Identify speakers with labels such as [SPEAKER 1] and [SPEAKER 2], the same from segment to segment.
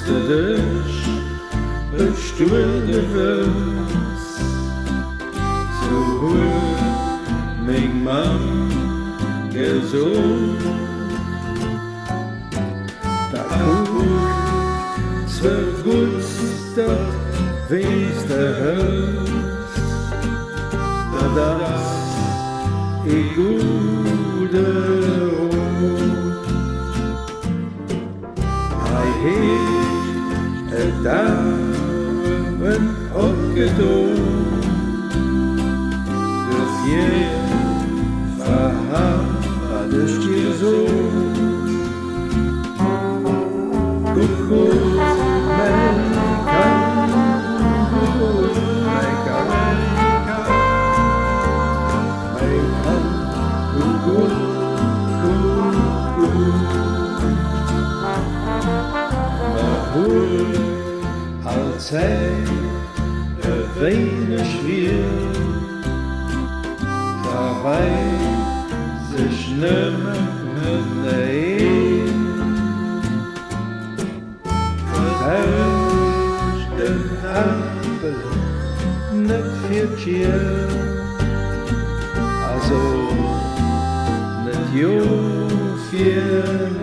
[SPEAKER 1] de dus bestuurde was. So hoor mijn man gezond. Da guck, zwölf gut, dat wees de huis. Da das ik goede rood. Hij heeft het dagen opgetoond. Dus je verhaalt je zo. Goed, men kan, goed, men kan, men kan, goed, maar hoe als hij de wenig weer, daarbij zich nimmer heen. Huis den Ampel net viertje, also net jo vier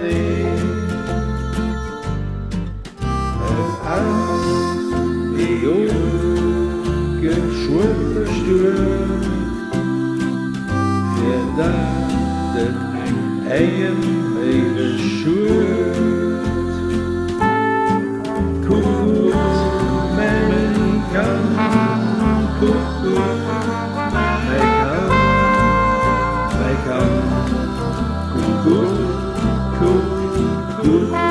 [SPEAKER 1] nee. Het als die jo geschwuppe stuurt, wir da den eigen mede schuurt. Gut, men kan, gut, men kan, gut, gut, gut.